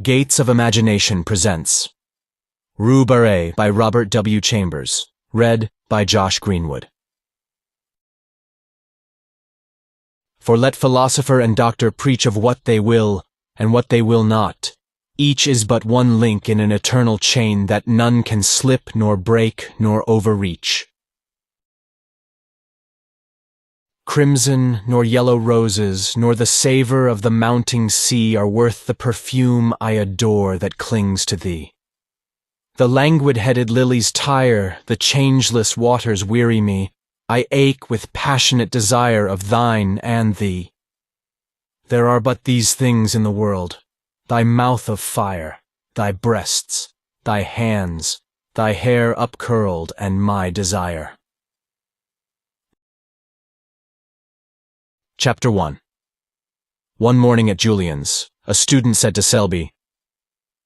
Gates of Imagination presents Rue Barrée by Robert W. Chambers, read by Josh Greenwood. For let philosopher and doctor preach of what they will and what they will not. Each is but one link in an eternal chain that none can slip nor break nor overreach. Crimson, nor yellow roses, nor the savor of the mounting sea are worth the perfume I adore that clings to thee. The languid-headed lilies tire, the changeless waters weary me. I ache with passionate desire of thine and thee. There are but these things in the world, thy mouth of fire, thy breasts, thy hands, thy hair upcurled, and my desire. Chapter 1. One morning at Julian's, a student said to Selby,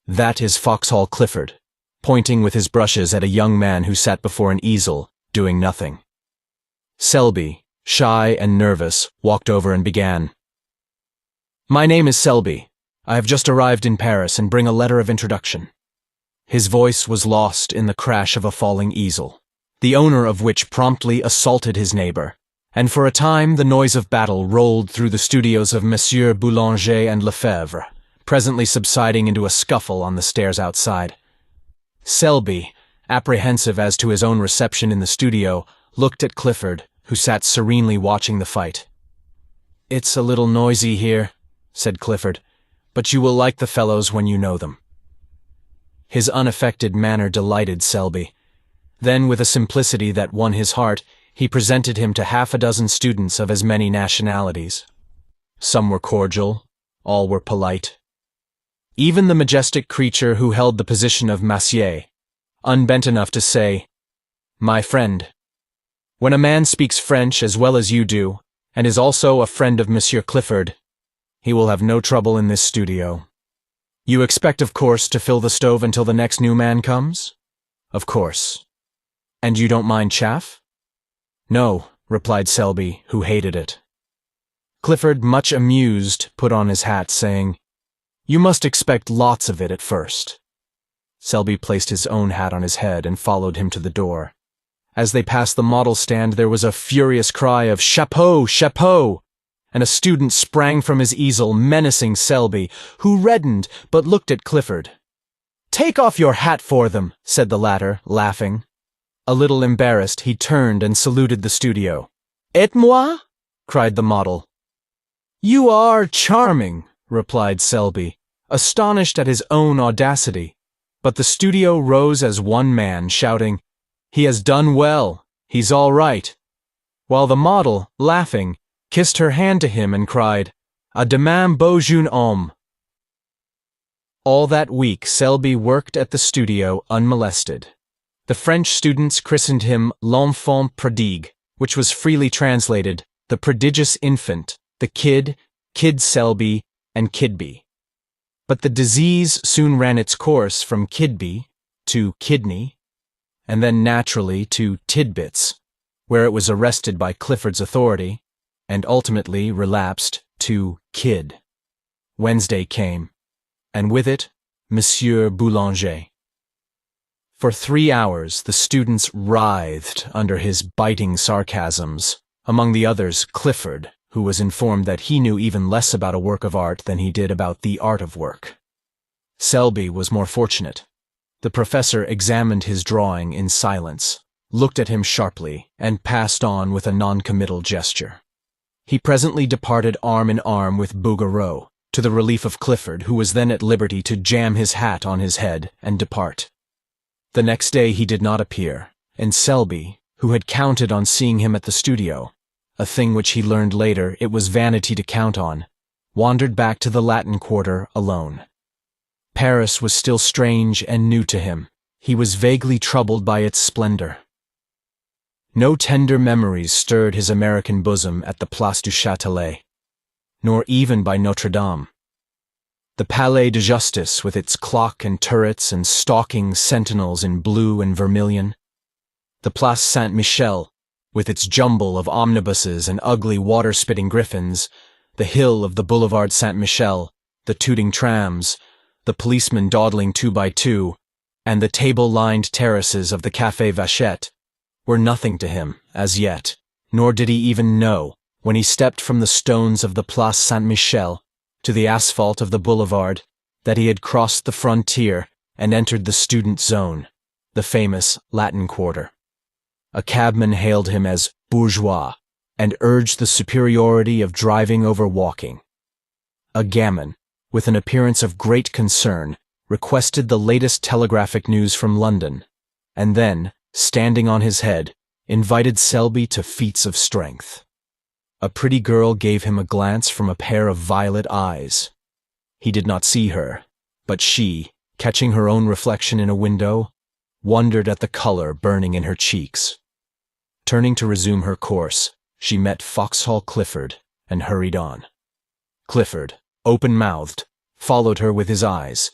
"That is Foxhall Clifford," pointing with his brushes at a young man who sat before an easel, doing nothing. Selby, shy and nervous, walked over and began. "My name is Selby. I have just arrived in Paris and bring a letter of introduction." His voice was lost in the crash of a falling easel, the owner of which promptly assaulted his neighbor, and for a time the noise of battle rolled through the studios of Messieurs Boulanger and Lefebvre, presently subsiding into a scuffle on the stairs outside. Selby, apprehensive as to his own reception in the studio, looked at Clifford, who sat serenely watching the fight. "It's a little noisy here," said Clifford, "but you will like the fellows when you know them." His unaffected manner delighted Selby. Then, with a simplicity that won his heart, he presented him to half a dozen students of as many nationalities. Some were cordial, all were polite. Even the majestic creature who held the position of massier, unbent enough to say, "My friend. When a man speaks French as well as you do, and is also a friend of Monsieur Clifford, he will have no trouble in this studio. You expect, of course, to fill the stove until the next new man comes? Of course. And you don't mind chaff?" "No," replied Selby, who hated it. Clifford, much amused, put on his hat, saying, "You must expect lots of it at first." Selby placed his own hat on his head and followed him to the door. As they passed the model stand, there was a furious cry of "Chapeau! Chapeau!" and a student sprang from his easel, menacing Selby, who reddened but looked at Clifford. "Take off your hat for them," said the latter, laughing. A little embarrassed, he turned and saluted the studio. "Et moi?" cried the model. "You are charming," replied Selby, astonished at his own audacity. But the studio rose as one man, shouting, "He has done well, he's all right," while the model, laughing, kissed her hand to him and cried, "A demain beau jeune homme." All that week Selby worked at the studio unmolested. The French students christened him l'enfant prodigue, which was freely translated the prodigious infant, the kid, Kid Selby, and Kidby. But the disease soon ran its course from Kidby to kidney, and then naturally to tidbits, where it was arrested by Clifford's authority, and ultimately relapsed to kid. Wednesday came, and with it, Monsieur Boulanger. For 3 hours the students writhed under his biting sarcasms, among the others Clifford, who was informed that he knew even less about a work of art than he did about the art of work. Selby was more fortunate. The professor examined his drawing in silence, looked at him sharply, and passed on with a noncommittal gesture. He presently departed arm in arm with Bouguereau, to the relief of Clifford, who was then at liberty to jam his hat on his head and depart. The next day he did not appear, and Selby, who had counted on seeing him at the studio, a thing which he learned later it was vanity to count on, wandered back to the Latin Quarter alone. Paris was still strange and new to him. He was vaguely troubled by its splendor. No tender memories stirred his American bosom at the Place du Châtelet, nor even by Notre Dame. The Palais de Justice, with its clock and turrets and stalking sentinels in blue and vermilion. The Place Saint-Michel, with its jumble of omnibuses and ugly water-spitting griffins. The hill of the Boulevard Saint-Michel, the tooting trams, the policemen dawdling 2 by 2, and the table-lined terraces of the Café Vachette were nothing to him as yet, nor did he even know, when he stepped from the stones of the Place Saint-Michel to the asphalt of the boulevard, that he had crossed the frontier and entered the student zone, the famous Latin Quarter. A cabman hailed him as bourgeois and urged the superiority of driving over walking. A gamin, with an appearance of great concern, requested the latest telegraphic news from London, and then, standing on his head, invited Selby to feats of strength. A pretty girl gave him a glance from a pair of violet eyes. He did not see her, but she, catching her own reflection in a window, wondered at the color burning in her cheeks. Turning to resume her course, she met Foxhall Clifford and hurried on. Clifford, open-mouthed, followed her with his eyes.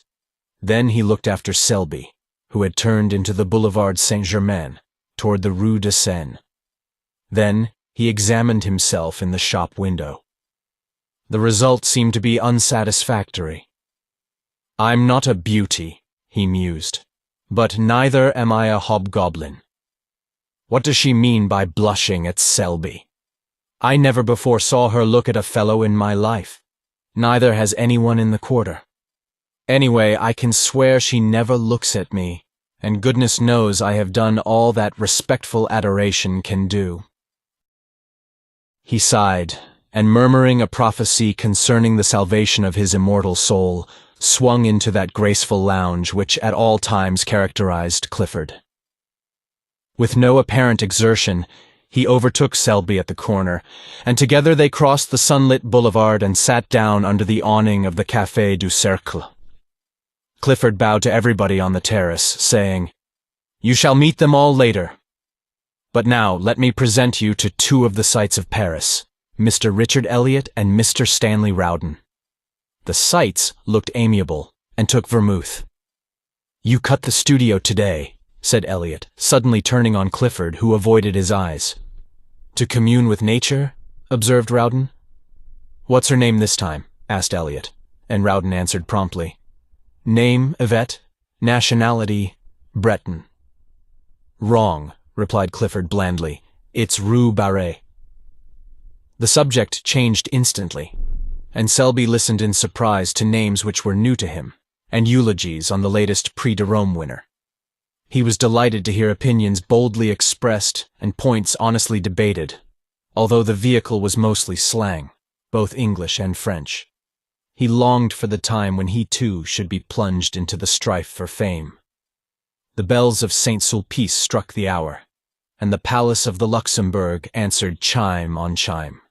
Then he looked after Selby, who had turned into the Boulevard Saint-Germain, toward the Rue de Seine. Then he examined himself in the shop window. The result seemed to be unsatisfactory. "I'm not a beauty," he mused, "but neither am I a hobgoblin. What does she mean by blushing at Selby? I never before saw her look at a fellow in my life. Neither has anyone in the quarter. Anyway, I can swear she never looks at me, and goodness knows I have done all that respectful adoration can do." He sighed, and murmuring a prophecy concerning the salvation of his immortal soul, swung into that graceful lounge which at all times characterized Clifford. With no apparent exertion, he overtook Selby at the corner, and together they crossed the sunlit boulevard and sat down under the awning of the Café du Cercle. Clifford bowed to everybody on the terrace, saying, "You shall meet them all later. But now let me present you to 2 of the sights of Paris, Mr. Richard Elliot and Mr. Stanley Rowden." The sights looked amiable, and took vermouth. "You cut the studio today," said Elliot, suddenly turning on Clifford, who avoided his eyes. "To commune with nature?" observed Rowden. "What's her name this time?" asked Elliot, and Rowden answered promptly. "Name, Yvette. Nationality, Breton." "Wrong," replied Clifford blandly. "It's Rue Barrée." The subject changed instantly, and Selby listened in surprise to names which were new to him, and eulogies on the latest Prix de Rome winner. He was delighted to hear opinions boldly expressed and points honestly debated, although the vehicle was mostly slang, both English and French. He longed for the time when he too should be plunged into the strife for fame. The bells of Saint-Sulpice struck the hour, and the Palace of the Luxembourg answered chime on chime.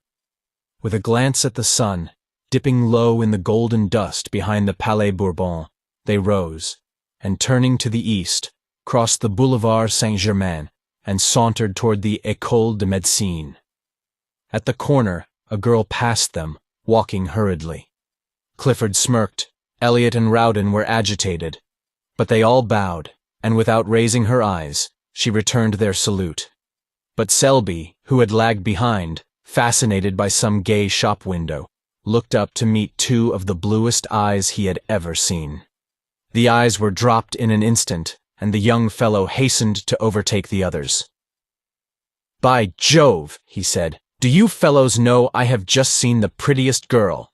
With a glance at the sun, dipping low in the golden dust behind the Palais Bourbon, they rose, and turning to the east, crossed the Boulevard Saint-Germain and sauntered toward the École de Médecine. At the corner, a girl passed them, walking hurriedly. Clifford smirked. Elliot and Rowden were agitated, but they all bowed, and without raising her eyes, she returned their salute. But Selby, who had lagged behind, fascinated by some gay shop window, looked up to meet 2 of the bluest eyes he had ever seen. The eyes were dropped in an instant, and the young fellow hastened to overtake the others. "By Jove," he said, "do you fellows know I have just seen the prettiest girl?"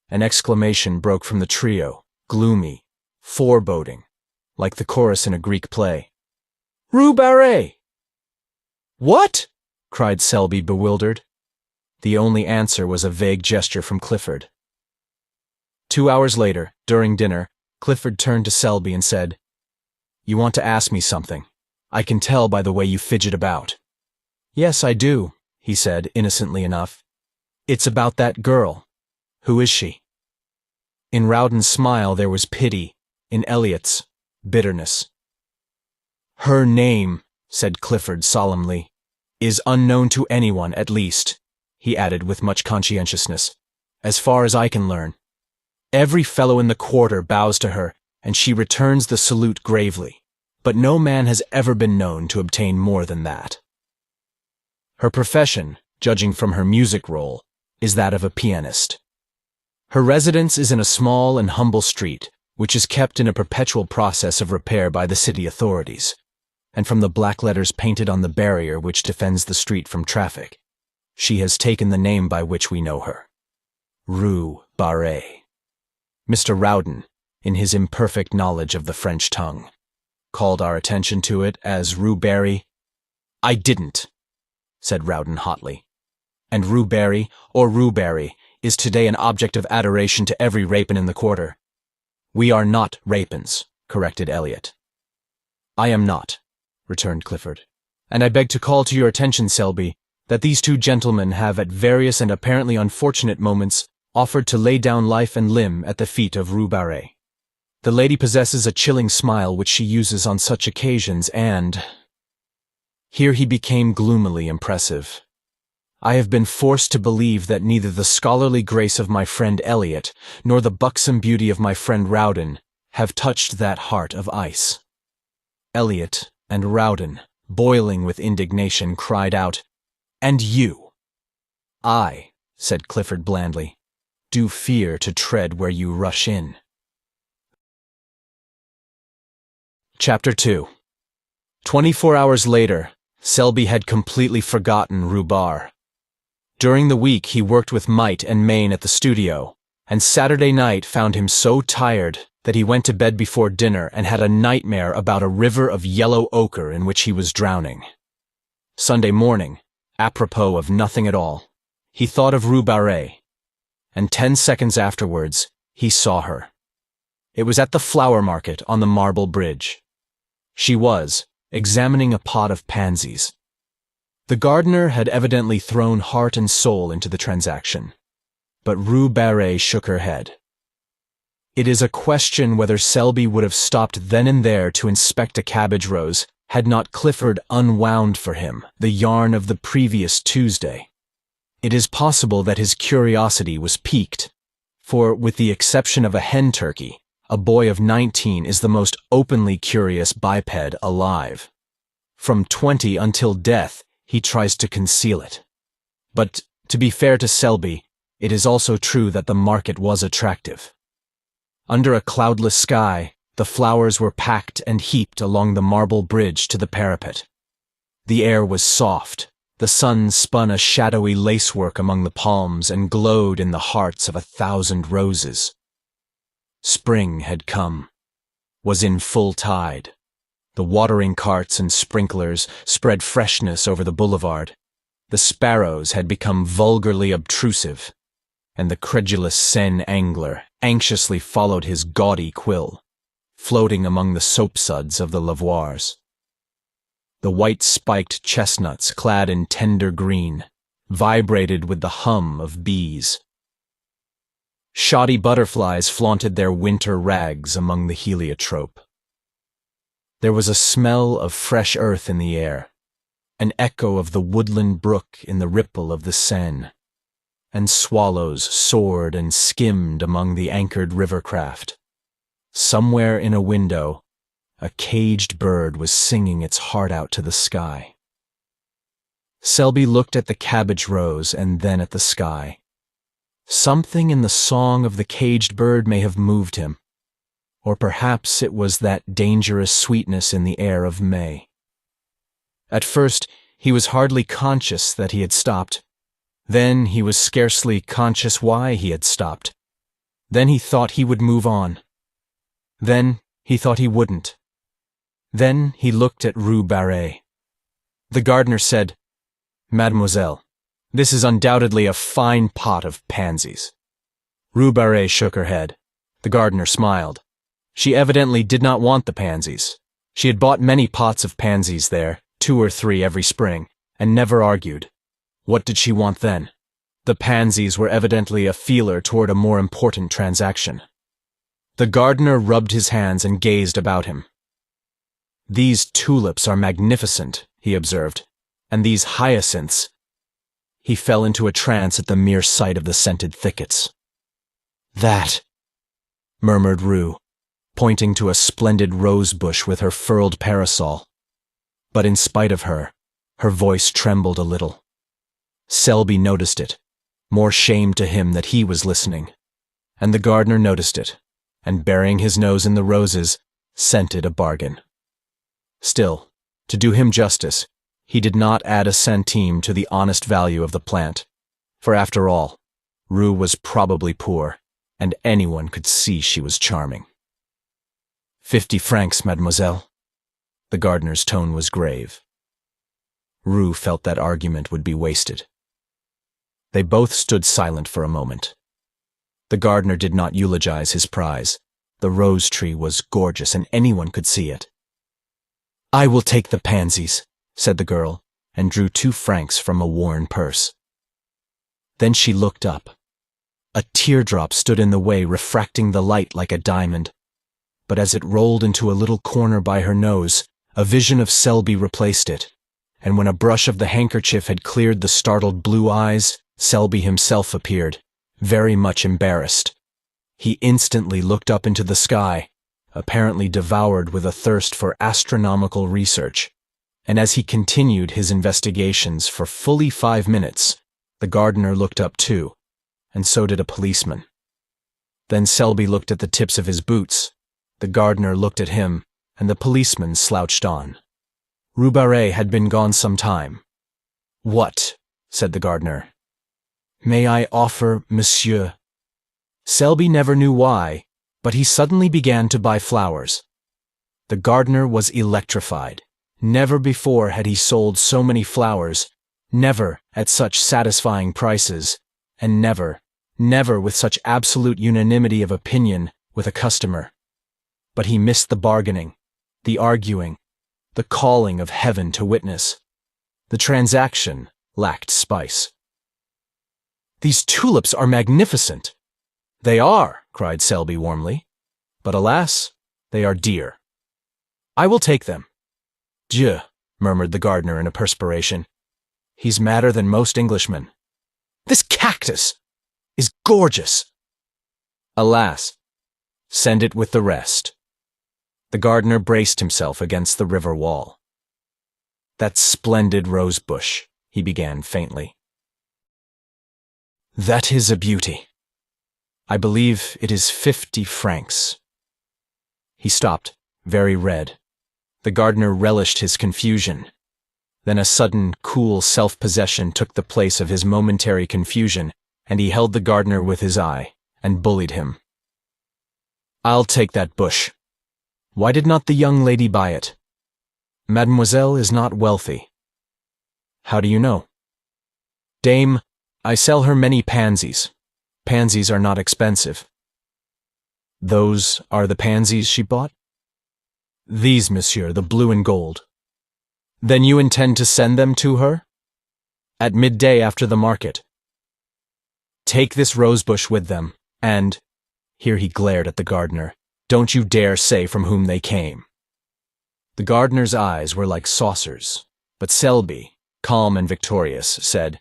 An exclamation broke from the trio, gloomy, foreboding, like the chorus in a Greek play. "Rue Barrée!" "What?" cried Selby, bewildered. The only answer was a vague gesture from Clifford. 2 hours later, during dinner, Clifford turned to Selby and said, "You want to ask me something. I can tell by the way you fidget about." "Yes, I do," he said, innocently enough. "It's about that girl. Who is she?" In Rowden's smile there was pity, in Elliot's, bitterness. "Her name," said Clifford solemnly, "is unknown to anyone, at least," he added with much conscientiousness, "as far as I can learn. Every fellow in the quarter bows to her, and she returns the salute gravely, but no man has ever been known to obtain more than that. Her profession, judging from her music roll, is that of a pianist. Her residence is in a small and humble street, which is kept in a perpetual process of repair by the city authorities, and from the black letters painted on the barrier which defends the street from traffic, she has taken the name by which we know her. Rue Barrée. Mr. Rowden, in his imperfect knowledge of the French tongue, called our attention to it as Rue Barrée. I didn't, said Rowden hotly. And Rue Barrée, or Rue Barrée, is today an object of adoration to every rapin in the quarter. We are not rapins, corrected Elliot. I am not, returned Clifford, and I beg to call to your attention, Selby, that these two gentlemen have at various and apparently unfortunate moments offered to lay down life and limb at the feet of Rue Barrée. The lady possesses a chilling smile which she uses on such occasions, and— Here he became gloomily impressive. I have been forced to believe that neither the scholarly grace of my friend Elliot nor the buxom beauty of my friend Rowden have touched that heart of ice. Elliot and Rowden, boiling with indignation, cried out, And you? I, said Clifford blandly, do fear to tread where you rush in. Chapter 2. 24 hours later, Selby had completely forgotten Rue Barrée. During the week he worked with might and main at the studio, and Saturday night found him so tired that he went to bed before dinner and had a nightmare about a river of yellow ochre in which he was drowning. Sunday morning, apropos of nothing at all, he thought of Rue Barrée, and 10 seconds afterwards he saw her. It was at the flower market on the Marble Bridge. She was examining a pot of pansies. The gardener had evidently thrown heart and soul into the transaction, but Rue Barrée shook her head. It is a question whether Selby would have stopped then and there to inspect a cabbage rose had not Clifford unwound for him the yarn of the previous Tuesday. It is possible that his curiosity was piqued, for with the exception of a hen turkey, a boy of 19 is the most openly curious biped alive. From 20 until death, he tries to conceal it. But, to be fair to Selby, it is also true that the market was attractive. Under a cloudless sky, the flowers were packed and heaped along the marble bridge to the parapet. The air was soft, the sun spun a shadowy lacework among the palms and glowed in the hearts of 1,000 roses. Spring had come, was in full tide. The watering carts and sprinklers spread freshness over the boulevard. The sparrows had become vulgarly obtrusive, and the credulous Seine angler anxiously followed his gaudy quill, floating among the soapsuds of the lavoirs. The white-spiked chestnuts, clad in tender green, vibrated with the hum of bees. Shoddy butterflies flaunted their winter rags among the heliotrope. There was a smell of fresh earth in the air, an echo of the woodland brook in the ripple of the Seine, and swallows soared and skimmed among the anchored rivercraft. Somewhere in a window, a caged bird was singing its heart out to the sky. Selby looked at the cabbage rose and then at the sky. Something in the song of the caged bird may have moved him, or perhaps it was that dangerous sweetness in the air of May. At first, he was hardly conscious that he had stopped. Then he was scarcely conscious why he had stopped. Then he thought he would move on. Then he thought he wouldn't. Then he looked at Rue Barrée. The gardener said, "Mademoiselle, this is undoubtedly a fine pot of pansies." Rue Barrée shook her head. The gardener smiled. She evidently did not want the pansies. She had bought many pots of pansies there, 2 or 3 every spring, and never argued. What did she want then? The pansies were evidently a feeler toward a more important transaction. The gardener rubbed his hands and gazed about him. "These tulips are magnificent," he observed, "and these hyacinths." He fell into a trance at the mere sight of the scented thickets. "That," murmured Rue, pointing to a splendid rose bush with her furled parasol. But in spite of her voice trembled a little. Selby noticed it, more shame to him that he was listening. and the gardener noticed it, and burying his nose in the roses, scented a bargain. Still, to do him justice, he did not add a centime to the honest value of the plant, for after all, Rue was probably poor, and anyone could see she was charming. 50 francs, mademoiselle. The gardener's tone was grave. Rue felt that argument would be wasted. They both stood silent for a moment. The gardener did not eulogize his prize. The rose tree was gorgeous, and anyone could see it. I will take the pansies, said the girl, and drew 2 francs from a worn purse. Then she looked up. A teardrop stood in the way, refracting the light like a diamond. But as it rolled into a little corner by her nose, a vision of Selby replaced it, and when a brush of the handkerchief had cleared the startled blue eyes, Selby himself appeared, very much embarrassed. He instantly looked up into the sky, apparently devoured with a thirst for astronomical research, and as he continued his investigations for fully 5 minutes, the gardener looked up too, and so did a policeman. Then Selby looked at the tips of his boots, the gardener looked at him, and the policeman slouched on. Rue Barrée had been gone some time. What, said the gardener, may I offer monsieur? Selby never knew why, but he suddenly began to buy flowers. The gardener was electrified. Never before had he sold so many flowers, never at such satisfying prices, and never with such absolute unanimity of opinion with a customer. But he missed the bargaining, the arguing, the calling of heaven to witness. The transaction lacked spice. These tulips are magnificent. They are, cried Selby warmly, but alas, they are dear. I will take them. Dieu, murmured the gardener in a perspiration. He's madder than most Englishmen. This cactus is gorgeous. Alas, send it with the rest. The gardener braced himself against the river wall. That splendid rose bush, he began faintly. That is a beauty. I believe it is 50 francs. He stopped, very red. The gardener relished his confusion. Then a sudden, cool self-possession took the place of his momentary confusion, and he held the gardener with his eye, and bullied him. I'll take that bush. Why did not the young lady buy it? Mademoiselle is not wealthy. How do you know? Dame, I sell her many pansies. Pansies are not expensive. Those are the pansies she bought? These, monsieur, the blue and gold. Then you intend to send them to her? At midday after the market. Take this rosebush with them, and, here he glared at the gardener, don't you dare say from whom they came. The gardener's eyes were like saucers, but Selby, calm and victorious, said,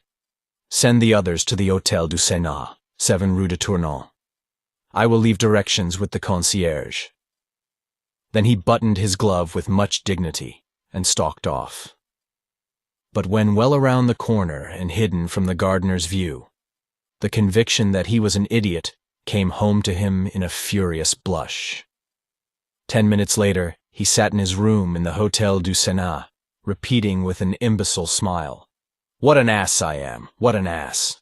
Send the others to the Hôtel du Sénat, 7 Rue de Tournon. I will leave directions with the concierge. Then he buttoned his glove with much dignity and stalked off. But when well around the corner and hidden from the gardener's view, the conviction that he was an idiot came home to him in a furious blush. 10 minutes later, he sat in his room in the Hôtel du Sénat, repeating with an imbecile smile, What an ass I am, what an ass.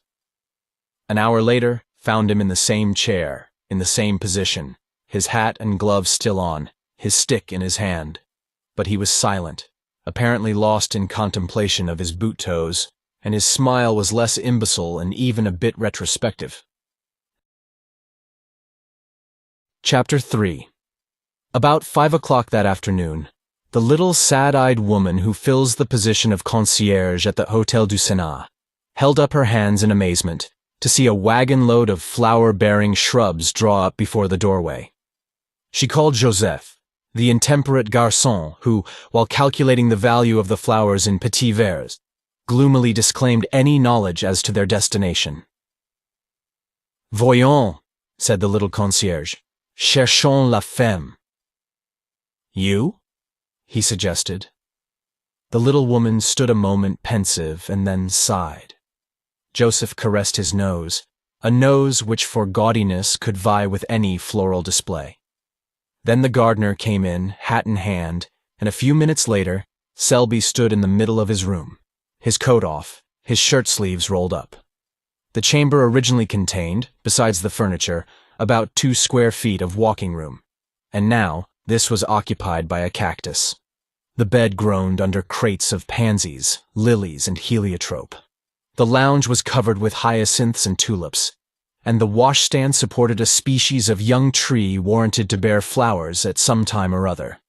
An hour later, found him in the same chair, in the same position, his hat and gloves still on, his stick in his hand. But he was silent, apparently lost in contemplation of his boot toes, and his smile was less imbecile and even a bit retrospective. Chapter 3. About 5 o'clock that afternoon, the little sad-eyed woman who fills the position of concierge at the Hôtel du Sénat held up her hands in amazement to see a wagon-load of flower-bearing shrubs draw up before the doorway. She called Joseph, the intemperate garçon who, while calculating the value of the flowers in petits verres, gloomily disclaimed any knowledge as to their destination. Voyons, said the little concierge, cherchons la femme. You? He suggested. The little woman stood a moment pensive and then sighed. Joseph caressed his nose, a nose which for gaudiness could vie with any floral display. Then the gardener came in, hat in hand, and a few minutes later, Selby stood in the middle of his room, his coat off, his shirt sleeves rolled up. The chamber originally contained, besides the furniture, about 2 square feet of walking room, and now this was occupied by a cactus. The bed groaned under crates of pansies, lilies, and heliotrope. The lounge was covered with hyacinths and tulips, and the washstand supported a species of young tree warranted to bear flowers at some time or other.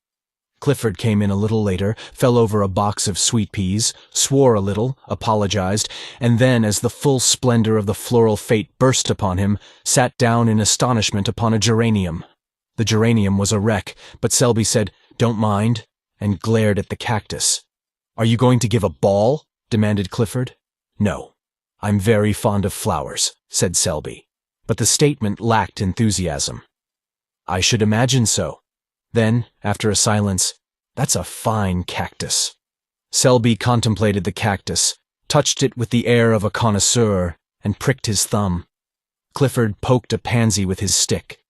Clifford came in a little later, fell over a box of sweet peas, swore a little, apologized, and then, as the full splendor of the floral fete burst upon him, sat down in astonishment upon a geranium. The geranium was a wreck, but Selby said, "Don't mind," and glared at the cactus. "Are you going to give a ball?" demanded Clifford. "No. I'm very fond of flowers," said Selby, but the statement lacked enthusiasm. "I should imagine so." Then, after a silence, "That's a fine cactus." Selby contemplated the cactus, touched it with the air of a connoisseur, and pricked his thumb. Clifford poked a pansy with his stick.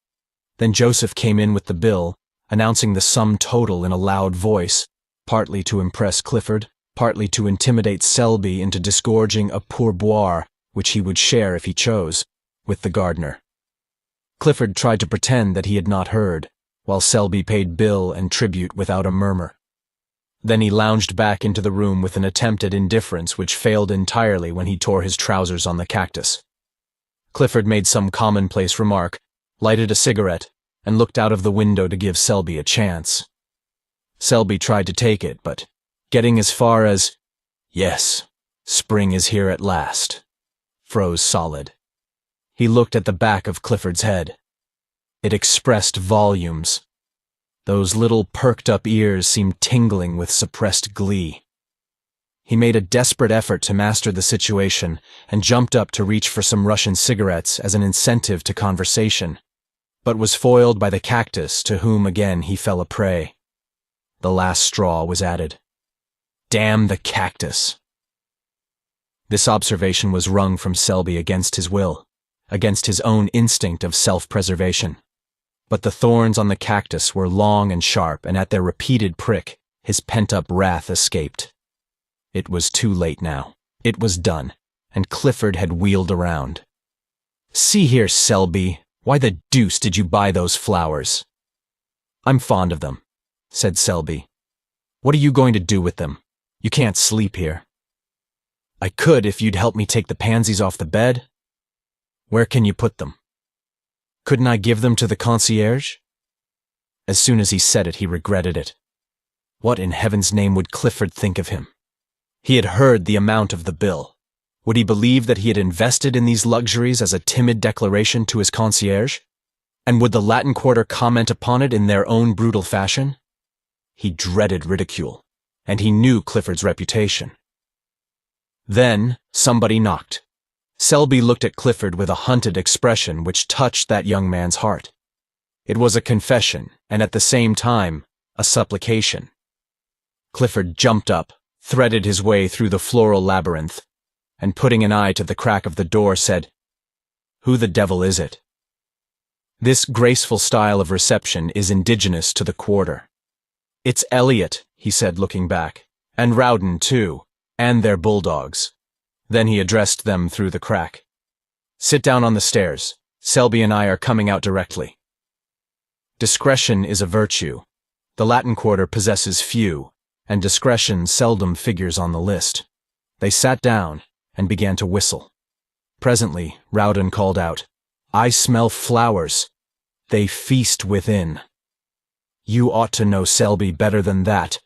Then Joseph came in with the bill, announcing the sum total in a loud voice, partly to impress Clifford, partly to intimidate Selby into disgorging a pourboire, which he would share if he chose, with the gardener. Clifford tried to pretend that he had not heard, while Selby paid bill and tribute without a murmur. Then he lounged back into the room with an attempt at indifference which failed entirely when he tore his trousers on the cactus. Clifford made some commonplace remark, lighted a cigarette, and looked out of the window to give Selby a chance. Selby tried to take it, but, getting as far as, "Yes, spring is here at last," froze solid. He looked at the back of Clifford's head. It expressed volumes. Those little perked-up ears seemed tingling with suppressed glee. He made a desperate effort to master the situation and jumped up to reach for some Russian cigarettes as an incentive to conversation, but was foiled by the cactus, to whom again he fell a prey. The last straw was added. Damn the cactus! This observation was wrung from Selby against his will, against his own instinct of self-preservation. But the thorns on the cactus were long and sharp, and at their repeated prick, his pent-up wrath escaped. It was too late now. It was done, and Clifford had wheeled around. "See here, Selby, why the deuce did you buy those flowers?" "I'm fond of them," said Selby. "What are you going to do with them? You can't sleep here." "I could if you'd help me take the pansies off the bed." "Where can you put them?" "Couldn't I give them to the concierge?" As soon as he said it, he regretted it. What in heaven's name would Clifford think of him? He had heard the amount of the bill. Would he believe that he had invested in these luxuries as a timid declaration to his concierge? And would the Latin Quarter comment upon it in their own brutal fashion? He dreaded ridicule, and he knew Clifford's reputation. Then somebody knocked. Selby looked at Clifford with a hunted expression which touched that young man's heart. It was a confession, and at the same time, a supplication. Clifford jumped up, threaded his way through the floral labyrinth, and putting an eye to the crack of the door said, "Who the devil is it?" This graceful style of reception is indigenous to the Quarter. "It's Elliot," he said, looking back, "and Rowden, too, and their bulldogs." Then he addressed them through the crack. "Sit down on the stairs. Selby and I are coming out directly." Discretion is a virtue. The Latin Quarter possesses few, and discretion seldom figures on the list. They sat down and began to whistle. Presently, Rowden called out, "I smell flowers. They feast within." "You ought to know Selby better than that,"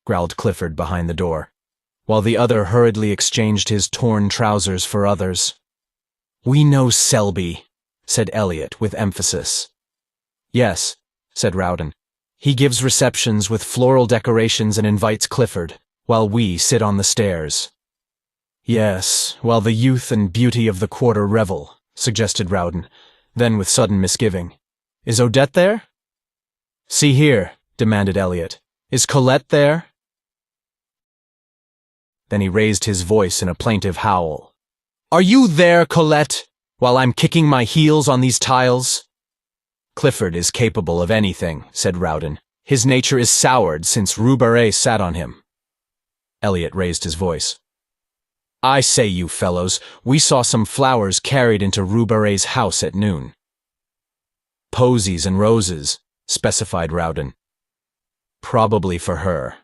growled Clifford behind the door, while the other hurriedly exchanged his torn trousers for others. "We know Selby," said Elliot with emphasis. "Yes," said Rowden. "He gives receptions with floral decorations and invites Clifford, while we sit on the stairs." "Yes, while the youth and beauty of the Quarter revel," suggested Rowden, then with sudden misgiving, "Is Odette there?" "See here," demanded Elliot, "is Colette there?" Then he raised his voice in a plaintive howl. "Are you there, Colette? while I'm kicking my heels on these tiles? Clifford is capable of anything, said Rowden. His nature is soured since Rue Barrée sat on him. Elliot raised his voice. I say, you fellows, we saw some flowers carried into Rue Barrée's house at noon. Posies and roses, specified Rowden. Probably for her,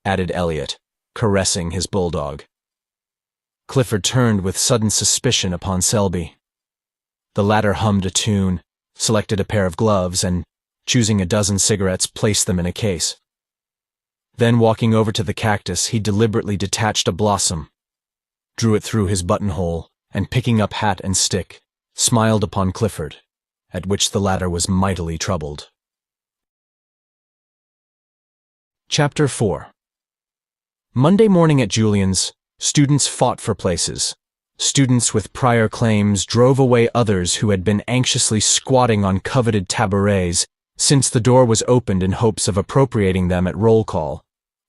added Elliot, caressing his bulldog. Clifford turned with sudden suspicion upon Selby. The latter hummed a tune, selected a pair of gloves, and, choosing a dozen cigarettes, placed them in a case. Then, walking over to the cactus, he deliberately detached a blossom, drew it through his buttonhole, and picking up hat and stick, smiled upon Clifford, at which the latter was mightily troubled. Chapter 4. Monday morning at Julian's, students fought for places. Students with prior claims drove away others who had been anxiously squatting on coveted tabourets since the door was opened in hopes of appropriating them at roll call.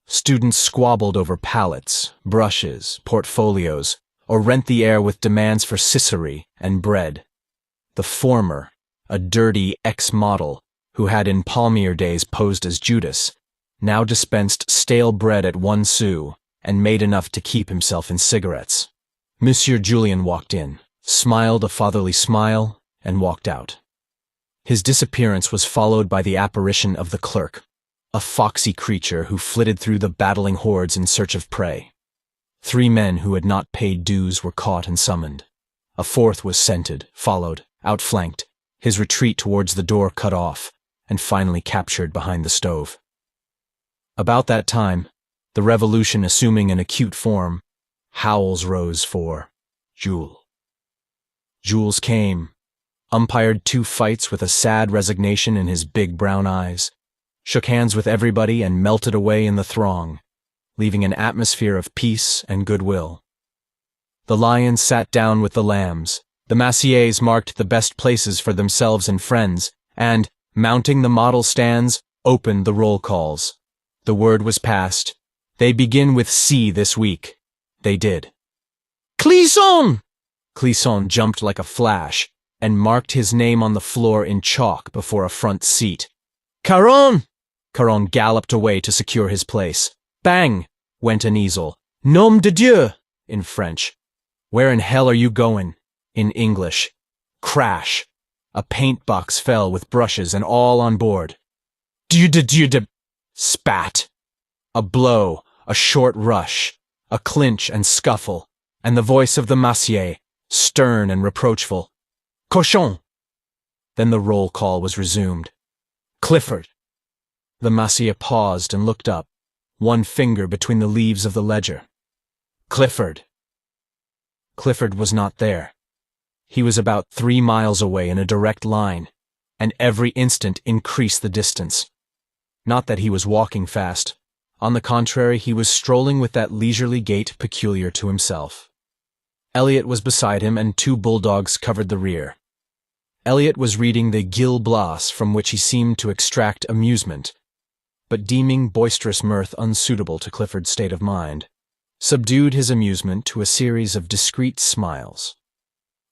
Students squabbled over palettes, brushes, portfolios, or rent the air with demands for Ciceree and bread. The former, a dirty ex-model who had in palmier days posed as Judas, now dispensed stale bread at 1 sou and made enough to keep himself in cigarettes. Monsieur Julien walked in, smiled a fatherly smile, and walked out. His disappearance was followed by the apparition of the clerk, a foxy creature who flitted through the battling hordes in search of prey. 3 men who had not paid dues were caught and summoned. A 4th was scented, followed, outflanked, his retreat towards the door cut off, and finally captured behind the stove. About that time, the revolution assuming an acute form, howls rose for Jules. Jules came, umpired 2 fights with a sad resignation in his big brown eyes, shook hands with everybody and melted away in the throng, leaving an atmosphere of peace and goodwill. The lions sat down with the lambs, the massiers marked the best places for themselves and friends, and, mounting the model stands, opened the roll calls. The word was passed. They begin with C this week. They did. Clisson! Clisson jumped like a flash and marked his name on the floor in chalk before a front seat. Caron! Caron galloped away to secure his place. Bang! Went an easel. Nom de Dieu! In French. Where in hell are you going? In English. Crash! A paint box fell with brushes and all on board. Dieu de Dieu de... Spat! A blow, a short rush, a clinch and scuffle, and the voice of the massier, stern and reproachful. Cochon! Then the roll call was resumed. Clifford! The massier paused and looked up, one finger between the leaves of the ledger. Clifford! Clifford was not there. He was about 3 miles away in a direct line, and every instant increased the distance. Not that he was walking fast. On the contrary, he was strolling with that leisurely gait peculiar to himself. Elliot was beside him, and 2 bulldogs covered the rear. Elliot was reading the Gil Blas, from which he seemed to extract amusement, but deeming boisterous mirth unsuitable to Clifford's state of mind, subdued his amusement to a series of discreet smiles.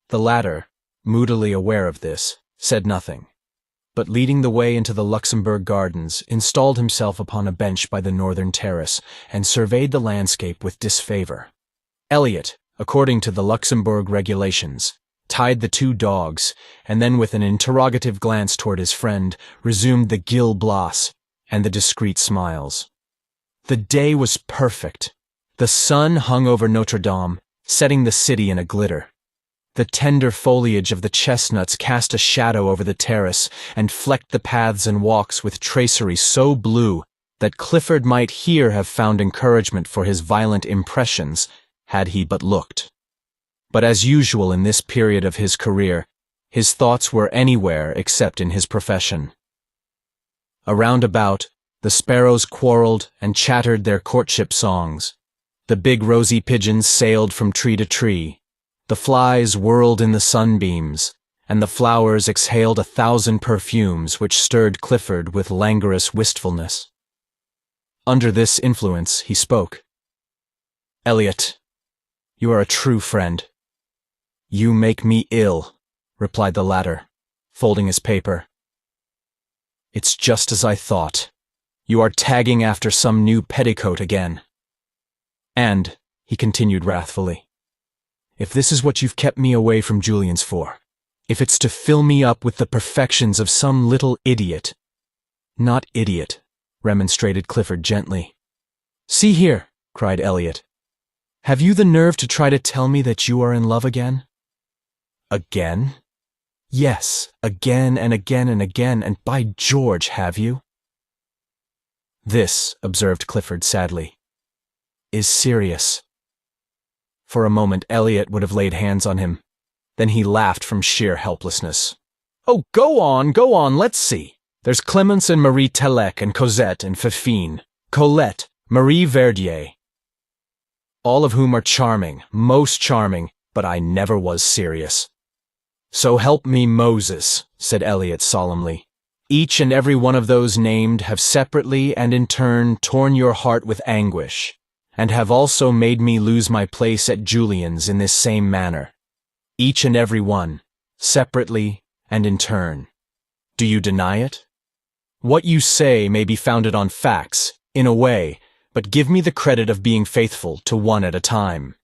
The latter, moodily aware of this, said nothing, but leading the way into the Luxembourg Gardens, installed himself upon a bench by the northern terrace and surveyed the landscape with disfavor. Elliot, according to the Luxembourg regulations, tied the 2 dogs, and then with an interrogative glance toward his friend, resumed the Gil Blas and the discreet smiles. The day was perfect. The sun hung over Notre Dame, setting the city in a glitter. The tender foliage of the chestnuts cast a shadow over the terrace and flecked the paths and walks with tracery so blue that Clifford might here have found encouragement for his violent impressions had he but looked. But as usual in this period of his career, his thoughts were anywhere except in his profession. Around about, the sparrows quarreled and chattered their courtship songs. The big rosy pigeons sailed from tree to tree. The flies whirled in the sunbeams, and the flowers exhaled 1,000 perfumes which stirred Clifford with languorous wistfulness. Under this influence, he spoke. Elliot, you are a true friend. You make me ill. replied the latter, folding his paper. It's just as I thought. You are tagging after some new petticoat again. And, he continued wrathfully, if this is what you've kept me away from Julian's for, if it's to fill me up with the perfections of some little idiot— Not idiot, remonstrated Clifford gently. See here, cried Elliot. Have you the nerve to try to tell me that you are in love again? Again? Yes, again and again and again, and by George, have you? This, observed Clifford sadly, is serious. For a moment Elliot would have laid hands on him. Then he laughed from sheer helplessness. Oh, go on, let's see. There's Clemence and Marie Tellec and Cosette and Fifine, Colette, Marie Verdier. All of whom are charming, most charming, but I never was serious. So help me Moses, said Elliot solemnly. Each and every one of those named have separately and in turn torn your heart with anguish, and have also made me lose my place at Julian's in this same manner. Each and every one, separately and in turn. Do you deny it? What you say may be founded on facts, in a way, but give me the credit of being faithful to one at a time.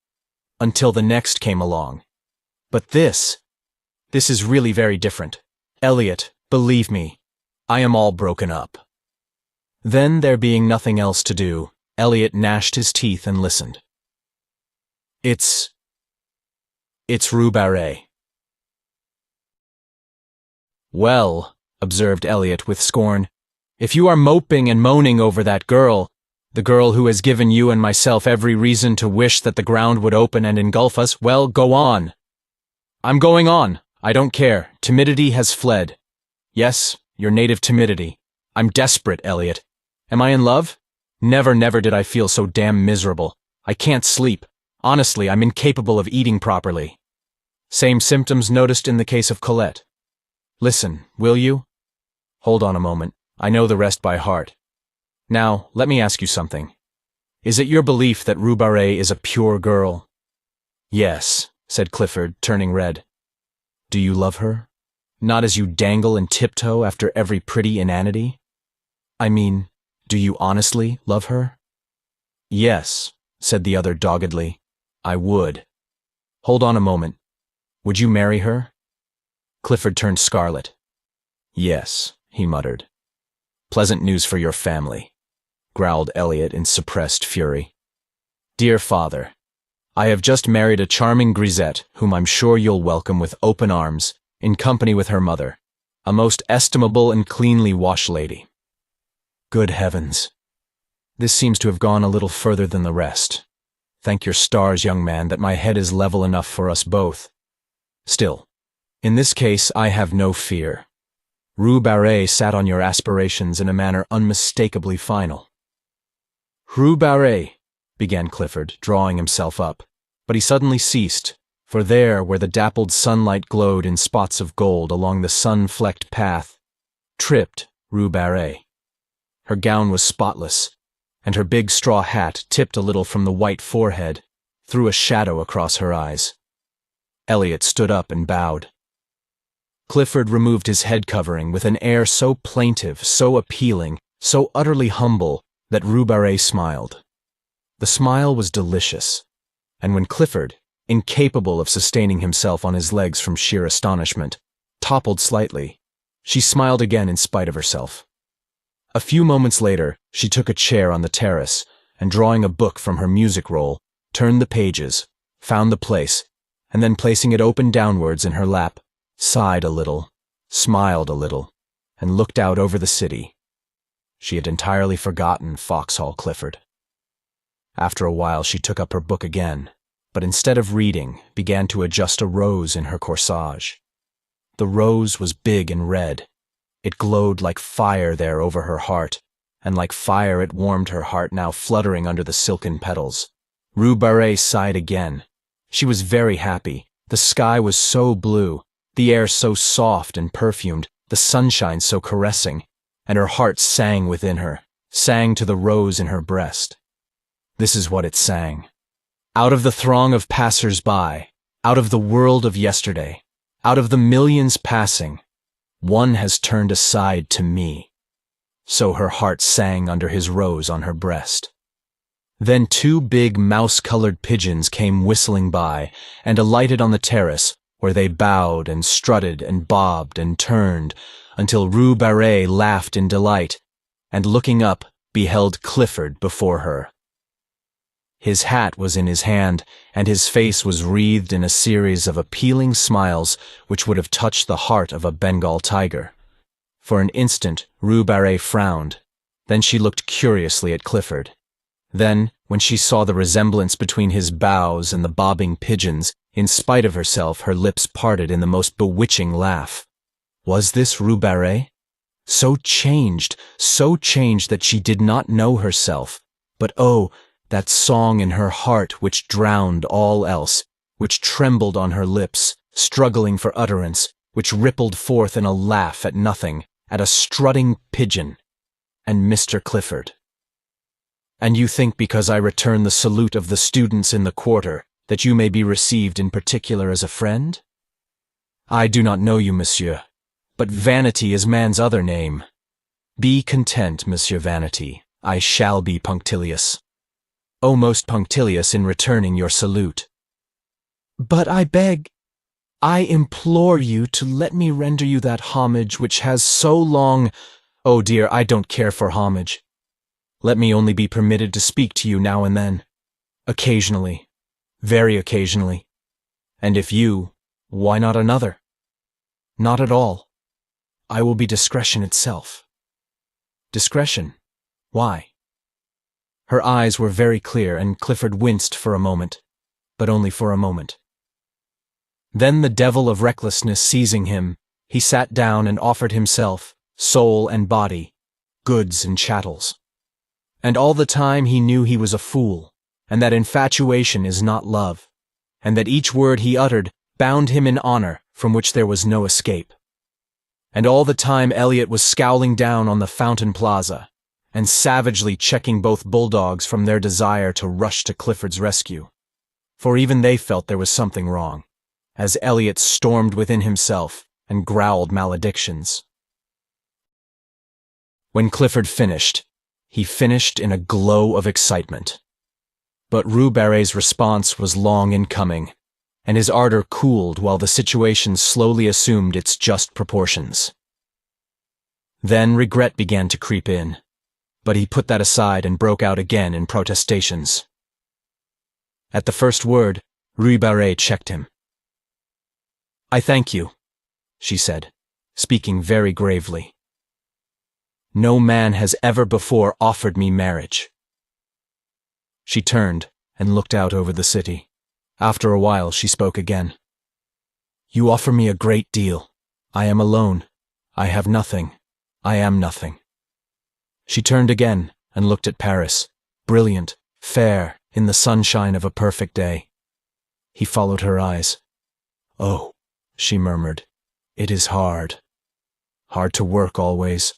Until the next came along. But this is really very different. Elliot, believe me, I am all broken up. Then, there being nothing else to do, Elliot gnashed his teeth and listened. It's Rue Barrée. Well, observed Elliot with scorn, if you are moping and moaning over that girl, the girl who has given you and myself every reason to wish that the ground would open and engulf us, well, go on. I'm going on. I don't care. Timidity has fled. Yes, your native timidity. I'm desperate, Elliot. Am I in love? Never did I feel so damn miserable. I can't sleep. Honestly, I'm incapable of eating properly. Same symptoms noticed in the case of Colette. Listen, will you? Hold on a moment. I know the rest by heart. Now, let me ask you something. Is it your belief that Rue Barrée is a pure girl? Yes, said Clifford, turning red. Do you love her? Not as you dangle and tiptoe after every pretty inanity? I mean, do you honestly love her? Yes, said the other doggedly. I would. Hold on a moment. Would you marry her? Clifford turned scarlet. Yes, he muttered. Pleasant news for your family, growled Elliot in suppressed fury. Dear father, I have just married a charming grisette whom I'm sure you'll welcome with open arms, in company with her mother, a most estimable and cleanly washed lady. Good heavens. This seems to have gone a little further than the rest. Thank your stars, young man, that my head is level enough for us both. Still, in this case I have no fear. Rue Barrée sat on your aspirations in a manner unmistakably final. Rue Barrée, began Clifford, drawing himself up, but he suddenly ceased, for there, where the dappled sunlight glowed in spots of gold along the sun-flecked path, tripped Rue Barrée. Her gown was spotless, and her big straw hat, tipped a little from the white forehead, threw a shadow across her eyes. Elliot stood up and bowed. Clifford removed his head covering with an air so plaintive, so appealing, so utterly humble, that Rue Barrée smiled. The smile was delicious, and when Clifford, incapable of sustaining himself on his legs from sheer astonishment, toppled slightly, she smiled again in spite of herself. A few moments later, she took a chair on the terrace, and drawing a book from her music roll, turned the pages, found the place, and then placing it open downwards in her lap, sighed a little, smiled a little, and looked out over the city. She had entirely forgotten Foxhall Clifford. After a while she took up her book again, but instead of reading, began to adjust a rose in her corsage. The rose was big and red. It glowed like fire there over her heart, and like fire it warmed her heart now fluttering under the silken petals. Rue Barrée sighed again. She was very happy. The sky was so blue, the air so soft and perfumed, the sunshine so caressing, and her heart sang within her, sang to the rose in her breast. This is what it sang. Out of the throng of passers-by, out of the world of yesterday, Out of the millions passing, one has turned aside to me. So her heart sang under his rose on her breast. Then 2 big mouse-colored pigeons came whistling by and alighted on the terrace, where they bowed and strutted and bobbed and turned until Rue Barrée laughed in delight, and looking up, beheld Clifford before her. His hat was in his hand, and his face was wreathed in a series of appealing smiles which would have touched the heart of a Bengal tiger. For an instant Rue Barrée frowned, then she looked curiously at Clifford. Then, when she saw the resemblance between his bows and the bobbing pigeons, in spite of herself her lips parted in the most bewitching laugh. Was this Rue Barrée? So changed that she did not know herself. But oh, that song in her heart which drowned all else, which trembled on her lips, struggling for utterance, which rippled forth in a laugh at nothing, at a strutting pigeon, and Mr. Clifford. And you think because I return the salute of the students in the quarter, that you may be received in particular as a friend? I do not know you, monsieur, but vanity is man's other name. Be content, Monsieur Vanity, I shall be punctilious. O most punctilious in returning your salute. But I implore you to let me render you that homage which has so long— Oh dear, I don't care for homage. Let me only be permitted to speak to you now and then. Occasionally. Very occasionally. And if you, why not another? Not at all. I will be discretion itself. Discretion? Why? Her eyes were very clear, and Clifford winced for a moment, but only for a moment. Then the devil of recklessness seizing him, he sat down and offered himself, soul and body, goods and chattels. And all the time he knew he was a fool, and that infatuation is not love, and that each word he uttered bound him in honor from which there was no escape. And all the time Elliot was scowling down on the Fountain Plaza, and savagely checking both bulldogs from their desire to rush to Clifford's rescue. For even they felt there was something wrong, as Elliot stormed within himself and growled maledictions. When Clifford finished, he finished in a glow of excitement. But Rue Barrée's response was long in coming, and his ardor cooled while the situation slowly assumed its just proportions. Then regret began to creep in, but he put that aside and broke out again in protestations. At the first word, Rue Barrée checked him. I thank you, she said, speaking very gravely. No man has ever before offered me marriage. She turned and looked out over the city. After a while she spoke again. You offer me a great deal. I am alone. I have nothing. I am nothing. She turned again and looked at Paris, brilliant, fair, in the sunshine of a perfect day. He followed her eyes. Oh, she murmured, it is hard. Hard to work always.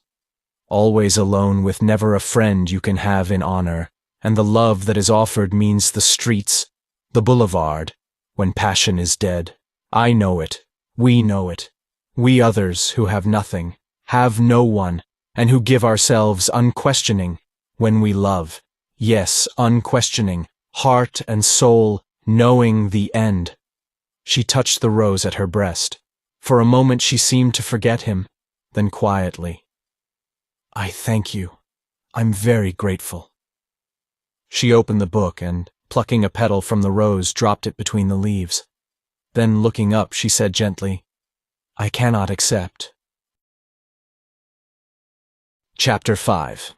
Always alone with never a friend you can have in honor, and the love that is offered means the streets, the boulevard, when passion is dead. I know it. We know it. We others who have nothing, have no one, and who give ourselves unquestioning when we love. Yes, unquestioning, heart and soul, knowing the end. She touched the rose at her breast. For a moment she seemed to forget him, then quietly. I thank you. I'm very grateful. She opened the book and, plucking a petal from the rose, dropped it between the leaves. Then, looking up, she said gently, I cannot accept. Chapter 5.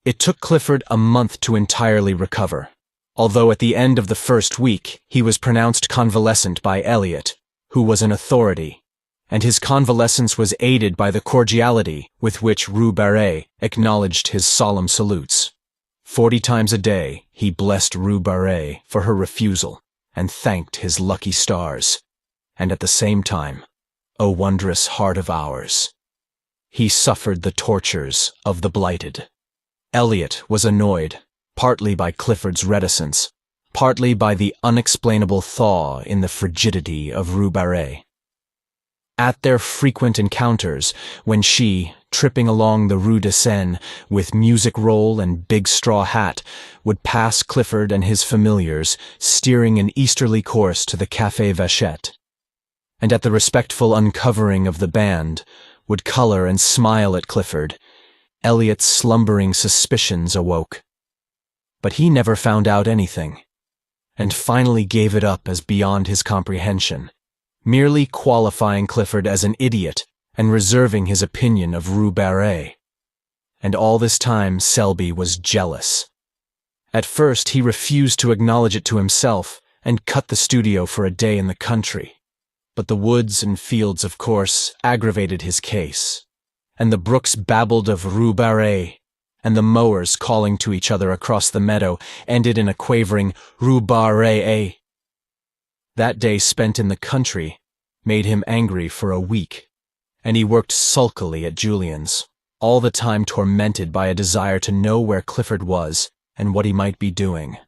It took Clifford a month to entirely recover, although at the end of the first week he was pronounced convalescent by Elliot, who was an authority, and his convalescence was aided by the cordiality with which Rue Barrée acknowledged his solemn salutes. 40 times a day he blessed Rue Barrée for her refusal and thanked his lucky stars, and at the same time, O wondrous heart of ours, he suffered the tortures of the blighted. Elliot was annoyed, partly by Clifford's reticence, partly by the unexplainable thaw in the frigidity of Rue Barrée. At their frequent encounters, when she, tripping along the Rue de Seine with music roll and big straw hat, would pass Clifford and his familiars, steering an easterly course to the Café Vachette, and at the respectful uncovering of the band, would color and smile at Clifford, Eliot's slumbering suspicions awoke. But he never found out anything, and finally gave it up as beyond his comprehension, merely qualifying Clifford as an idiot and reserving his opinion of Rue Barrée. And all this time Selby was jealous. At first he refused to acknowledge it to himself and cut the studio for a day in the country. But the woods and fields, of course, aggravated his case, and the brooks babbled of Rue Barrée, and the mowers calling to each other across the meadow ended in a quavering Rue Barrée. That day spent in the country made him angry for a week, and he worked sulkily at Julian's, all the time tormented by a desire to know where Clifford was and what he might be doing.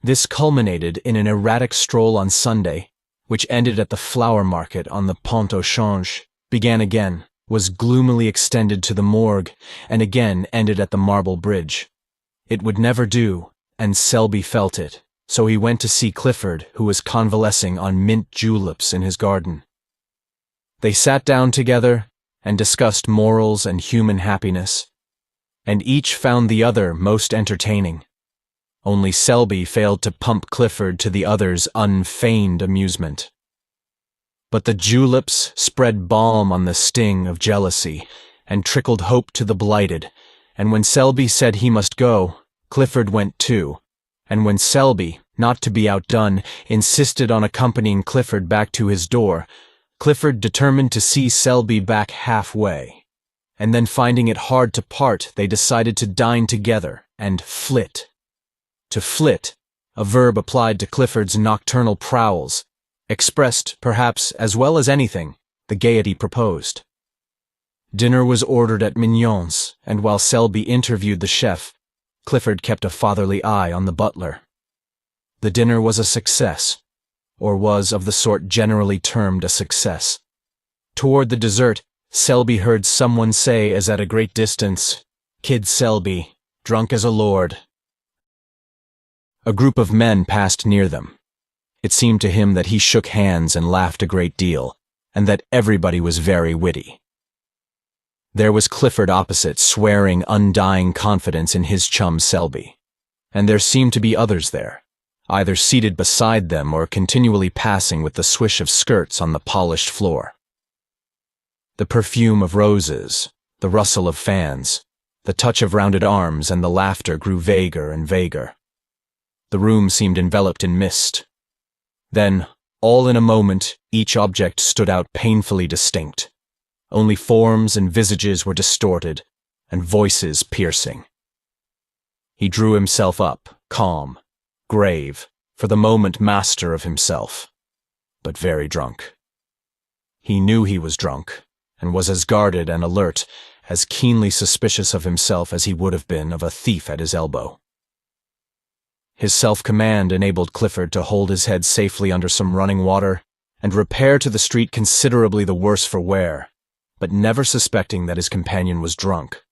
This culminated in an erratic stroll on Sunday, which ended at the flower market on the Pont au Change, began again, was gloomily extended to the morgue, and again ended at the Marble Bridge. It would never do, and Selby felt it, so he went to see Clifford, who was convalescing on mint juleps in his garden. They sat down together and discussed morals and human happiness, and each found the other most entertaining. Only Selby failed to pump Clifford to the other's unfeigned amusement. But the juleps spread balm on the sting of jealousy and trickled hope to the blighted, and when Selby said he must go, Clifford went too, and when Selby, not to be outdone, insisted on accompanying Clifford back to his door, Clifford determined to see Selby back halfway, and then finding it hard to part, they decided to dine together and flit. To flit, a verb applied to Clifford's nocturnal prowls, expressed, perhaps, as well as anything, the gaiety proposed. Dinner was ordered at Mignon's, and while Selby interviewed the chef, Clifford kept a fatherly eye on the butler. The dinner was a success, or was of the sort generally termed a success. Toward the dessert, Selby heard someone say as at a great distance, "Kid Selby, drunk as a lord." A group of men passed near them. It seemed to him that he shook hands and laughed a great deal, and that everybody was very witty. There was Clifford opposite, swearing undying confidence in his chum Selby, and there seemed to be others there, either seated beside them or continually passing with the swish of skirts on the polished floor. The perfume of roses, the rustle of fans, the touch of rounded arms, and the laughter grew vaguer and vaguer. The room seemed enveloped in mist. Then, all in a moment, each object stood out painfully distinct. Only forms and visages were distorted, and voices piercing. He drew himself up, calm, grave, for the moment master of himself, but very drunk. He knew he was drunk, and was as guarded and alert, as keenly suspicious of himself as he would have been of a thief at his elbow. His self-command enabled Clifford to hold his head safely under some running water and repair to the street considerably the worse for wear, but never suspecting that his companion was drunk.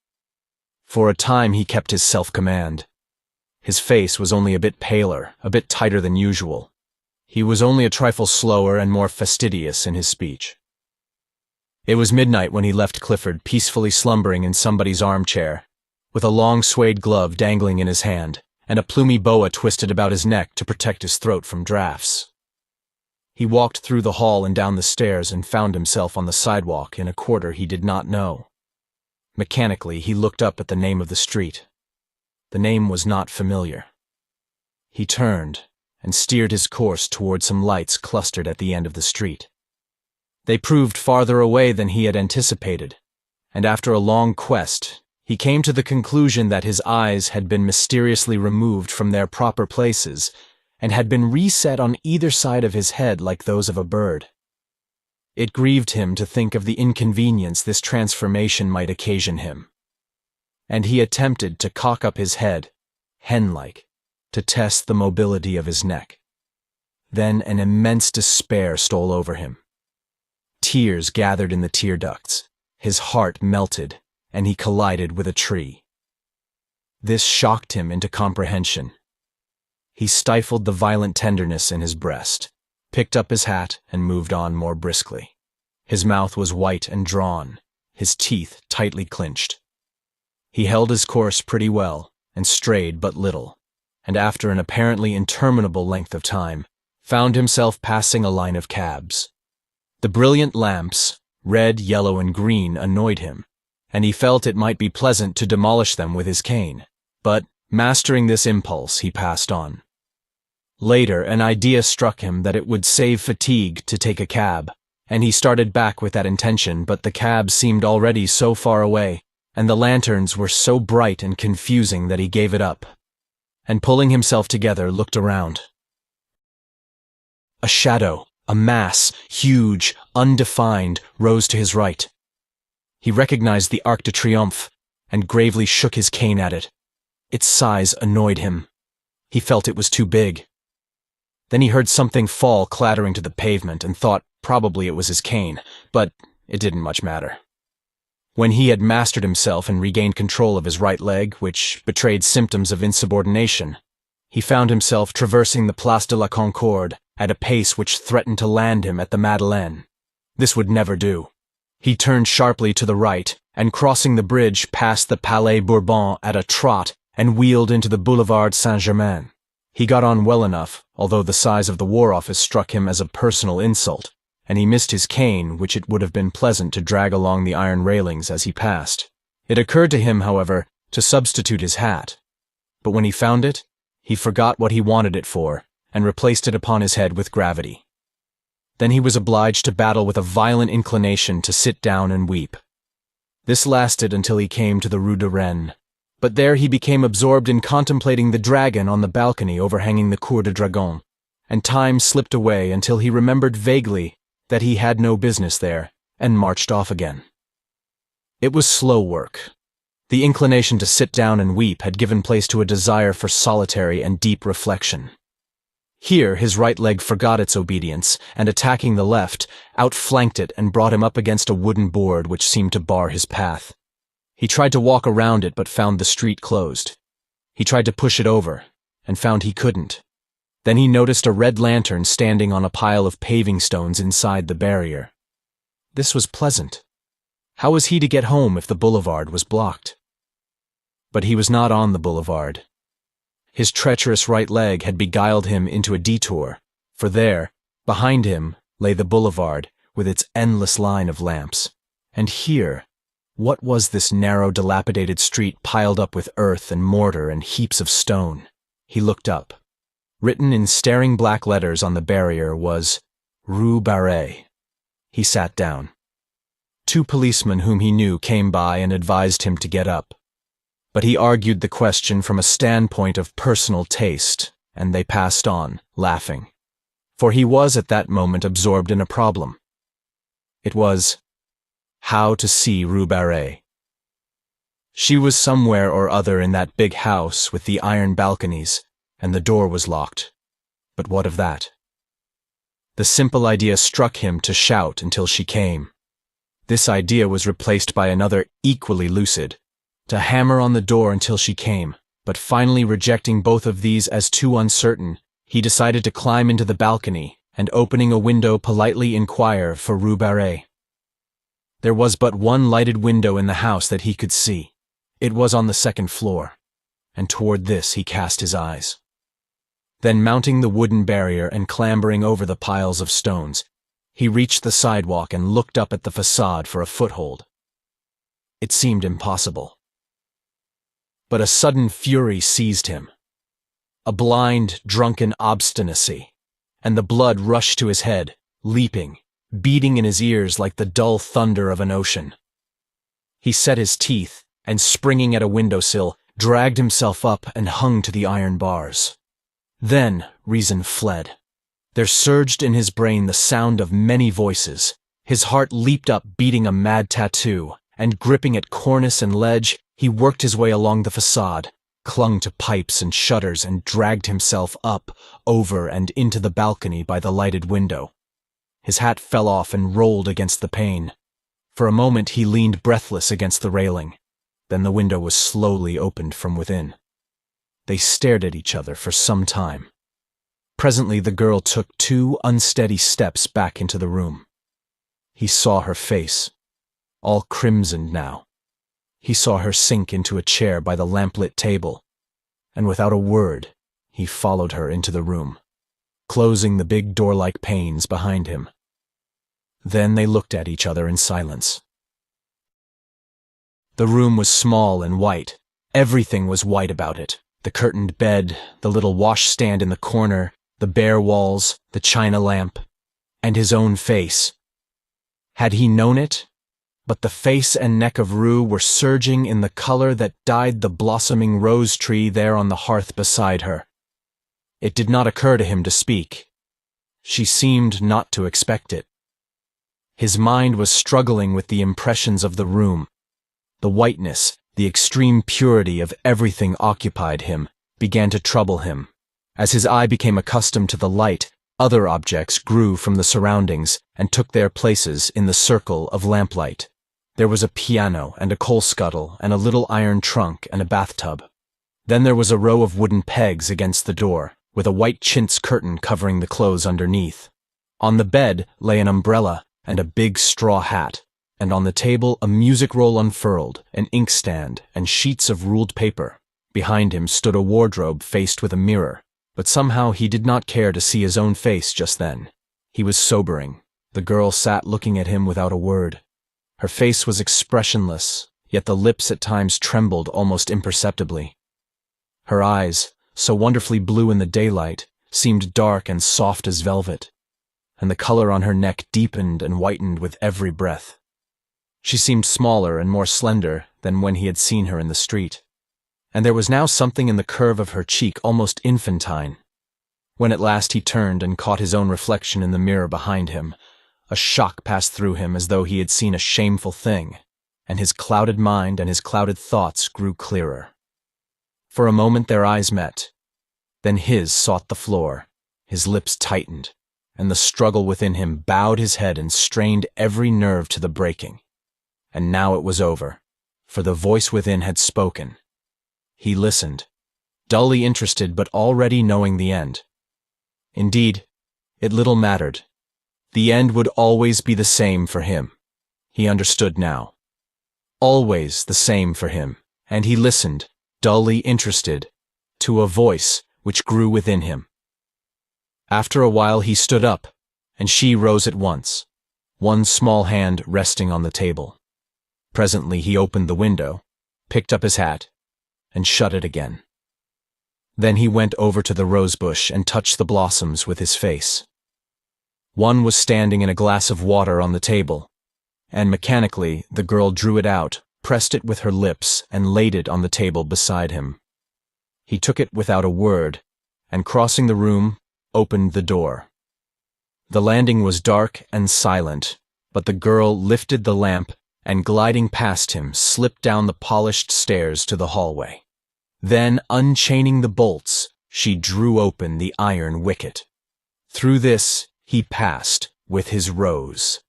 For a time he kept his self-command. His face was only a bit paler, a bit tighter than usual. He was only a trifle slower and more fastidious in his speech. It was midnight when he left Clifford peacefully slumbering in somebody's armchair, with a long suede glove dangling in his hand, and a plumy boa twisted about his neck to protect his throat from drafts. He walked through the hall and down the stairs and found himself on the sidewalk in a quarter he did not know. Mechanically, he looked up at the name of the street. The name was not familiar. He turned and steered his course toward some lights clustered at the end of the street. They proved farther away than he had anticipated, and after a long quest, he came to the conclusion that his eyes had been mysteriously removed from their proper places and had been reset on either side of his head like those of a bird. It grieved him to think of the inconvenience this transformation might occasion him, and he attempted to cock up his head, hen-like, to test the mobility of his neck. Then an immense despair stole over him. Tears gathered in the tear ducts, his heart melted, and he collided with a tree. This shocked him into comprehension. He stifled the violent tenderness in his breast, picked up his hat, and moved on more briskly. His mouth was white and drawn, his teeth tightly clinched. He held his course pretty well, and strayed but little, and after an apparently interminable length of time, found himself passing a line of cabs. The brilliant lamps, red, yellow, and green, annoyed him, and he felt it might be pleasant to demolish them with his cane, but, mastering this impulse, he passed on. Later, an idea struck him that it would save fatigue to take a cab, and he started back with that intention, but the cab seemed already so far away, and the lanterns were so bright and confusing that he gave it up, and pulling himself together, looked around. A shadow, a mass, huge, undefined, rose to his right. He recognized the Arc de Triomphe, and gravely shook his cane at it. Its size annoyed him. He felt it was too big. Then he heard something fall clattering to the pavement and thought probably it was his cane, but it didn't much matter. When he had mastered himself and regained control of his right leg, which betrayed symptoms of insubordination, he found himself traversing the Place de la Concorde at a pace which threatened to land him at the Madeleine. This would never do. He turned sharply to the right, and crossing the bridge passed the Palais Bourbon at a trot and wheeled into the Boulevard Saint-Germain. He got on well enough, although the size of the War Office struck him as a personal insult, and he missed his cane, which it would have been pleasant to drag along the iron railings as he passed. It occurred to him, however, to substitute his hat, but when he found it, he forgot what he wanted it for, and replaced it upon his head with gravity. Then he was obliged to battle with a violent inclination to sit down and weep. This lasted until he came to the Rue de Rennes, but there he became absorbed in contemplating the dragon on the balcony overhanging the Cour de Dragon, and time slipped away until he remembered vaguely that he had no business there, and marched off again. It was slow work. The inclination to sit down and weep had given place to a desire for solitary and deep reflection. Here his right leg forgot its obedience, and attacking the left, outflanked it and brought him up against a wooden board which seemed to bar his path. He tried to walk around it but found the street closed. He tried to push it over, and found he couldn't. Then he noticed a red lantern standing on a pile of paving stones inside the barrier. This was pleasant. How was he to get home if the boulevard was blocked? But he was not on the boulevard. His treacherous right leg had beguiled him into a detour, for there, behind him, lay the boulevard with its endless line of lamps. And here, what was this narrow, dilapidated street piled up with earth and mortar and heaps of stone? He looked up. Written in staring black letters on the barrier was Rue Barrée. He sat down. 2 policemen whom he knew came by and advised him to get up. But he argued the question from a standpoint of personal taste, and they passed on, laughing. For he was at that moment absorbed in a problem. It was how to see Rue Barrée. She was somewhere or other in that big house with the iron balconies, and the door was locked. But what of that? The simple idea struck him to shout until she came. This idea was replaced by another equally lucid, to hammer on the door until she came, but finally rejecting both of these as too uncertain, he decided to climb into the balcony and, opening a window, politely inquire for Rue Barrée. There was but one lighted window in the house that he could see. It was on the 2nd floor, and toward this he cast his eyes. Then, mounting the wooden barrier and clambering over the piles of stones, he reached the sidewalk and looked up at the facade for a foothold. It seemed impossible. But a sudden fury seized him, a blind, drunken obstinacy, and the blood rushed to his head, leaping, beating in his ears like the dull thunder of an ocean. He set his teeth, and springing at a windowsill, dragged himself up and hung to the iron bars. Then reason fled. There surged in his brain the sound of many voices. His heart leaped up, beating a mad tattoo, and gripping at cornice and ledge, he worked his way along the facade, clung to pipes and shutters and dragged himself up, over and into the balcony by the lighted window. His hat fell off and rolled against the pane. For a moment he leaned breathless against the railing. Then the window was slowly opened from within. They stared at each other for some time. Presently the girl took 2 unsteady steps back into the room. He saw her face, all crimsoned now. He saw her sink into a chair by the lamplit table, and without a word, he followed her into the room, closing the big door-like panes behind him. Then they looked at each other in silence. The room was small and white. Everything was white about it. The curtained bed, the little washstand in the corner, the bare walls, the china lamp, and his own face. Had he known it? But the face and neck of Rue were surging in the color that dyed the blossoming rose tree there on the hearth beside her. It did not occur to him to speak. She seemed not to expect it. His mind was struggling with the impressions of the room. The whiteness, the extreme purity of everything occupied him, began to trouble him. As his eye became accustomed to the light, other objects grew from the surroundings and took their places in the circle of lamplight. There was a piano and a coal scuttle and a little iron trunk and a bathtub. Then there was a row of wooden pegs against the door, with a white chintz curtain covering the clothes underneath. On the bed lay an umbrella and a big straw hat, and on the table a music roll unfurled, an inkstand, and sheets of ruled paper. Behind him stood a wardrobe faced with a mirror, but somehow he did not care to see his own face just then. He was sobering. The girl sat looking at him without a word. Her face was expressionless, yet the lips at times trembled almost imperceptibly. Her eyes, so wonderfully blue in the daylight, seemed dark and soft as velvet, and the color on her neck deepened and whitened with every breath. She seemed smaller and more slender than when he had seen her in the street, and there was now something in the curve of her cheek almost infantine. When at last he turned and caught his own reflection in the mirror behind him, a shock passed through him as though he had seen a shameful thing, and his clouded mind and his clouded thoughts grew clearer. For a moment their eyes met. Then his sought the floor, his lips tightened, and the struggle within him bowed his head and strained every nerve to the breaking. And now it was over, for the voice within had spoken. He listened, dully interested but already knowing the end. Indeed, it little mattered. The end would always be the same for him. He understood now. Always the same for him, and he listened, dully interested, to a voice which grew within him. After a while he stood up, and she rose at once, one small hand resting on the table. Presently he opened the window, picked up his hat, and shut it again. Then he went over to the rosebush and touched the blossoms with his face. One was standing in a glass of water on the table, and mechanically the girl drew it out, pressed it with her lips, and laid it on the table beside him. He took it without a word, and crossing the room, opened the door. The landing was dark and silent, but the girl lifted the lamp and gliding past him slipped down the polished stairs to the hallway. Then, unchaining the bolts, she drew open the iron wicket. Through this he passed with his rose.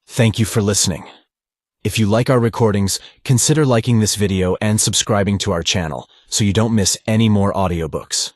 Thank you for listening. If you like our recordings, consider liking this video and subscribing to our channel so you don't miss any more audiobooks.